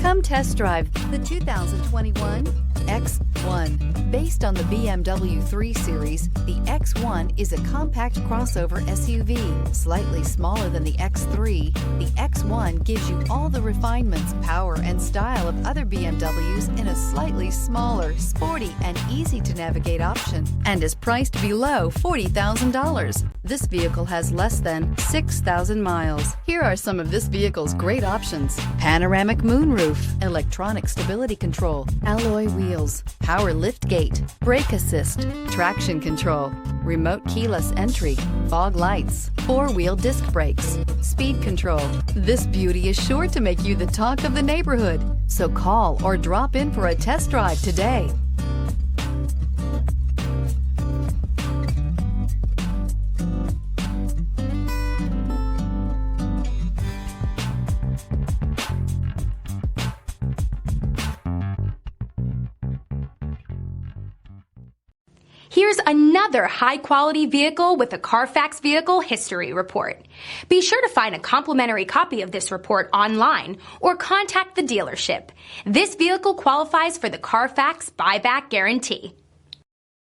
Come test drive the 2021 X1. Based on the BMW 3 Series, the X1 is a compact crossover SUV. Slightly smaller than the X3, the X1 gives you all the refinements, power, and style of other BMWs in a slightly smaller, sporty, and easy-to-navigate option, and is priced below $40,000. This vehicle has less than 6,000 miles. Here are some of this vehicle's great options: panoramic moonroof, electronic stability control, alloy wheels, power liftgate, brake assist, traction control, remote keyless entry, fog lights, four-wheel disc brakes, speed control. This beauty is sure to make you the talk of the neighborhood. So call or drop in for a test drive today. Here's another high-quality vehicle with a Carfax Vehicle History Report. Be sure to find a complimentary copy of this report online or contact the dealership. This vehicle qualifies for the Carfax Buyback Guarantee.